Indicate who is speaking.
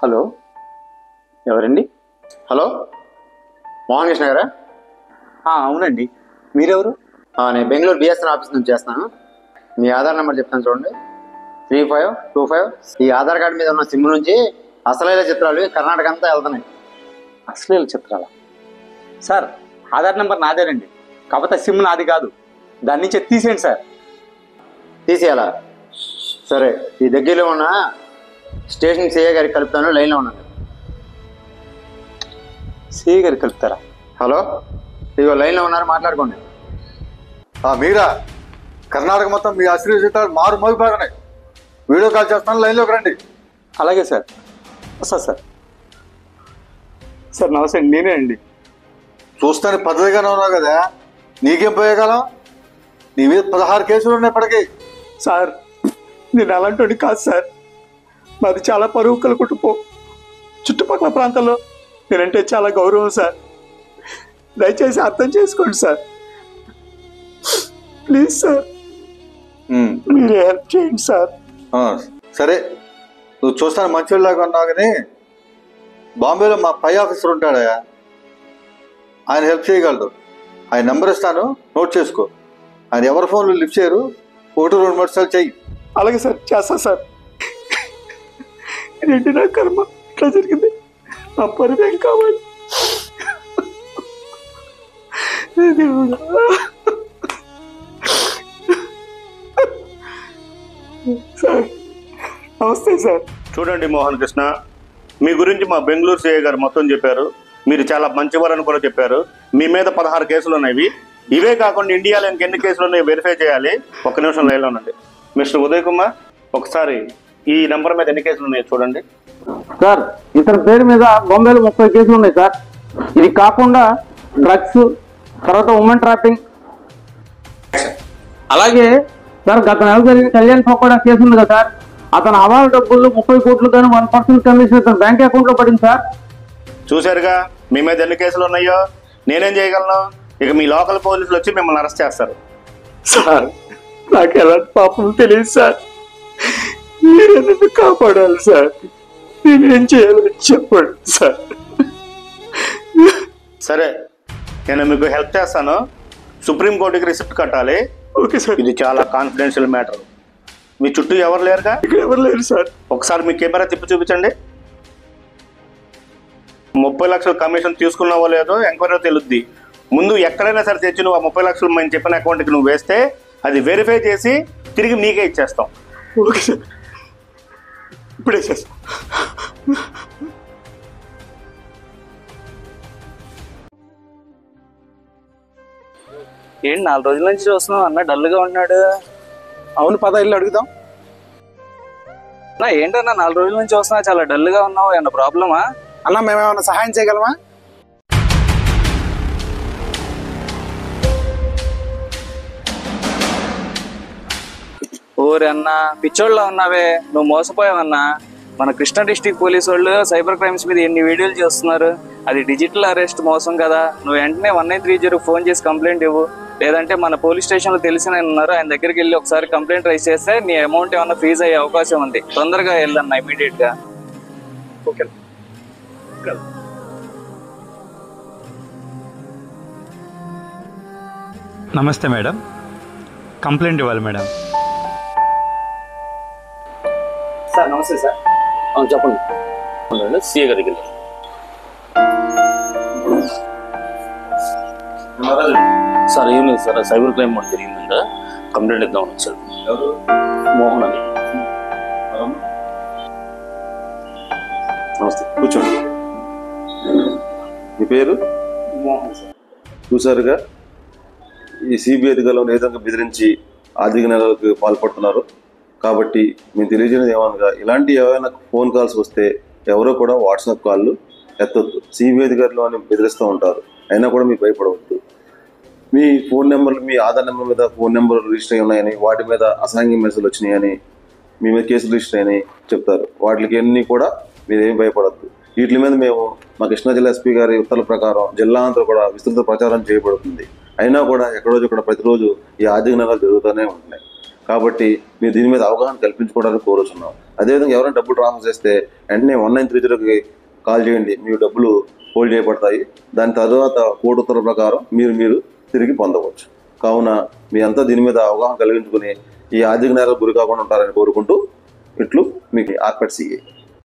Speaker 1: Hello, ఎవరండి?
Speaker 2: Hello, Mohan Krishna గారా?
Speaker 1: అవునండి. మీరెవరు?
Speaker 2: నేను బెంగళూరు బిఎస్ఎన్ ఆఫీస్ నుంచి చేస్తాను. మీ ఆధార్ నెంబర్ చెప్తాను చూడండి, 3525. ఈ ఆధార్ కార్డు మీద ఉన్న సిమ్ నుంచి అసలైన చిత్రాలు కర్ణాటక అంతా వెళ్తున్నాయి.
Speaker 1: అశ్లీల చిత్రాలా? సార్, ఆధార్ నెంబర్ నాదేనండి, కాకపోతే సిమ్ నాది కాదు. దాని నుంచి తీసేయండి సార్.
Speaker 2: తీసేయాలా? సరే, ఈ దగ్గరలో ఉన్న స్టేషన్ సిఏ గారికి కలుపుతాను, లైన్లో ఉన్నాను.
Speaker 1: సిఏ గారికి కలుపుతారా?
Speaker 2: హలో, ఇదిగో లైన్లో ఉన్నారు, మాట్లాడుకోండి.
Speaker 3: మీరా? కర్ణాటక మొత్తం మీ అశ్లీల చిత్రాలు మారు మోగిపోతున్నాయి. వీడియో కాల్ చేస్తాను, లైన్లోకి రండి.
Speaker 1: అలాగే సార్, వస్తా సార్. సార్ నమస్తే, నేనే అండి.
Speaker 3: చూస్తాను పద్ధతిగానే ఉన్నావు కదా, నీకేం పోయేగలం? నీ మీద 16 కేసులు ఉన్నాయి ఇప్పటికీ.
Speaker 1: సార్, నేను అలాంటి కాదు సార్. మాది చాలా పరువు కల కుటుంబం. చుట్టుపక్కల ప్రాంతాల్లో నేనంటే చాలా గౌరవం సార్. దయచేసి అర్థం చేసుకోండి సార్, ప్లీజ్ సార్. మీరు హెల్ప్ చేయండి సార్.
Speaker 3: సరే, నువ్వు చూస్తాను మంచిలాగా ఉన్నావు కానీ బాంబేలో మా పై ఆఫీసర్ ఉంటాడా, ఆయన హెల్ప్ చేయగలరు. ఆయన నెంబర్ ఇస్తాను, నోట్ చేసుకో. ఆయన ఎవరి ఫోన్లు లిఫ్ట్ చేయరు, 1-2 నిమిషాలు చెయ్యి.
Speaker 1: అలాగే సార్, చేస్తా సార్. ఏంటి నా కర్మ ఇట్లా జరిగింది? నా పరివేం కావాలి సార్. నమస్తే సార్.
Speaker 4: చూడండి మోహన్ కృష్ణ, మీ గురించి మా బెంగళూరు సిఐ గారు మొత్తం చెప్పారు. మీరు చాలా మంచివారని కూడా చెప్పారు. మీ మీద 16 కేసులు ఉన్నాయి. ఇవే కాకుండా ఇండియాలో ఇంకెన్ని కేసులు ఉన్నాయో వెరిఫై చేయాలి. ఒక్క నిమిషం లైన్లో ఉండండి. మిస్టర్ ఉదయ్ కుమార్, ఒకసారి ఈ నెంబర్ మీద ఎన్ని కేసులు ఉన్నాయో చూడండి.
Speaker 5: సార్, ఇతని పేరు మీద బొంబాయిలో 30 కేసులు ఉన్నాయి సార్. ఇది కాకుండా డ్రగ్స్, తర్వాత ఉమెన్ ట్రాపింగ్, అలాగే సార్ గత నెల జరిగిన కళ్యాణ్ పకోడా కేసు ఉంది కదా సార్, అతను అవార్డు డబ్బులు 30 కోట్లు కానీ 1% కమిషన్ అతను బ్యాంక్ అకౌంట్ లో పడింది సార్.
Speaker 4: చూశారుగా మీ మీద ఎన్ని కేసులు ఉన్నాయో. నేనేం చేయగలను? ఇక మీ లోకల్ పోలీసులు వచ్చి మిమ్మల్ని అరెస్ట్ చేస్తారు.
Speaker 1: సార్, నాకు ఎలాంటి పాపం తెలియదు సార్. మీరే నన్ను కాపాడాలి సార్. నేనేం చేయాలో చెప్పండి సార్.
Speaker 4: సరే, నేను మీకు హెల్ప్ చేస్తాను. సుప్రీంకోర్టుకి రిసిప్ట్ కట్టాలి.
Speaker 1: Okay sir.
Speaker 4: ఇది చాలా కాన్ఫిడెన్షియల్ మ్యాటర్. మీ చుట్టూ ఎవరు లేరుగా?
Speaker 1: ఇక్కడ ఎవరు లేరు సార్.
Speaker 4: ఒకసారి మీ కెమెరా తిప్పి చూపించండి. 30 లక్షల కమిషన్ తీసుకున్నావో లేదో ఎంక్వైరీ తెలుద్ది. ముందు ఎక్కడైనా సరే తెచ్చి నువ్వు ఆ 30 లక్షలు మేము చెప్పిన అకౌంట్కి నువ్వు వేస్తే అది వెరిఫై చేసి తిరిగి నీకే ఇచ్చేస్తాం.
Speaker 1: ఓకే సార్, ఇప్పుడే చేస్తాం.
Speaker 5: ఏంటి 4 రోజుల నుంచి చూస్తున్నావు అన్న, డల్గా ఉన్నాడు.
Speaker 1: అవును, పద ఇల్లు అడుగుదాం.
Speaker 5: ఏంటన్నా 4 రోజుల నుంచి చూస్తున్నా, చాలా డల్గా ఉన్నావు. ఏమన్నా ప్రాబ్లమా?
Speaker 1: అన్న, మేమేమన్నా సహాయం చేయగలమా?
Speaker 5: ఓరే అన్న, పిచ్చోళ్ళ ఉన్నావే, నువ్వు మోసపోయావన్నా. మన కృష్ణా డిస్ట్రిక్ట్ పోలీసు వాళ్ళు సైబర్ క్రైమ్స్ మీద ఎన్ని వీడియోలు చేస్తున్నారు. అది డిజిటల్ అరెస్ట్ మోసం కదా. నువ్వు వెంటనే 1930 ఫోన్ చేసి కంప్లైంట్ ఇవ్వు. లేదంటే మన పోలీస్ స్టేషన్లో తెలిసిన ఉన్నారు, ఆయన దగ్గరికి వెళ్ళి ఒకసారి కంప్లైంట్ రైజ్ చేస్తే నీ అమౌంట్ ఏమన్నా ఫ్రీజ్ అయ్యే అవకాశం ఉంది. తొందరగా వెళ్ళన్నా ఇమీడియట్ గా.
Speaker 1: ఓకే.
Speaker 6: నమస్తే మేడం, కంప్లైంట్ ఇవ్వాలి మేడం.
Speaker 1: సార్ నమస్తే సార్.
Speaker 4: చెప్పండి. సీఏ గారికి సార్, ఏం లేదు సార్, సైబర్ క్రైమ్ మాకు జరిగిందంట, కంప్లైంట్ ఇద్దామని వచ్చారు. మోహన్ అని.
Speaker 7: నమస్తే, కూర్చోండి. మీ పేరు?
Speaker 1: మోహన్ సార్.
Speaker 7: చూసారుగా, ఈ సిబిఐ అధికారులను ఏ విధంగా బెదిరించి ఆర్థిక నేరాలకు పాల్పడుతున్నారు. కాబట్టి మేము తెలియజేయడం ఏమనగా, ఇలాంటి ఏమైనా ఫోన్ కాల్స్ వస్తే ఎవరో కూడా వాట్సాప్ కాళ్ళు ఎత్తొద్దు. సిబిఐ అధికారులు అని బెదిరిస్తూ ఉంటారు, అయినా కూడా మీకు భయపడవద్దు. మీ ఫోన్ నెంబర్లు, మీ ఆధార్ నెంబర్ మీద ఫోన్ నెంబర్ రిజిస్టర్ అయి ఉన్నాయని, వాటి మీద అసాంఘిక మెసేజ్లు వచ్చినాయని, మీ మీద కేసులు రిజిస్టర్ అయినాయి చెప్తారు. వాటికి అన్నీ కూడా మీరేం భయపడద్దు. వీటి మీద మేము మా కృష్ణా జిల్లా ఎస్పీ గారి ఉత్తర్వుల ప్రకారం జిల్లా అంతా కూడా విస్తృత ప్రచారం చేయబడుతుంది. అయినా కూడా ఎక్కడో ఇక్కడ ప్రతిరోజు ఈ ఆర్థిక నేరాలు జరుగుతూనే ఉంటున్నాయి. కాబట్టి మీరు దీని మీద అవగాహన కల్పించుకోవడానికి కోరుతున్నాం. అదేవిధంగా ఎవరైనా డబ్బులు ట్రాన్స్ఫర్ చేస్తే వెంటనే 1930కి కాల్ చేయండి, మీ డబ్బులు హోల్డ్ చేయబడతాయి. దాని తర్వాత కోర్టు ఉత్తర్వుల ప్రకారం మీరు తిరిగి పొందవచ్చు. కావున మీ అంతా దీని మీద అవగాహన కలిగించుకుని ఈ ఆర్థిక నేరాలకు గురి కాకుండా ఉంటారని కోరుకుంటూ ఇట్లు మీకు ఆర్పెట్ సిఐ.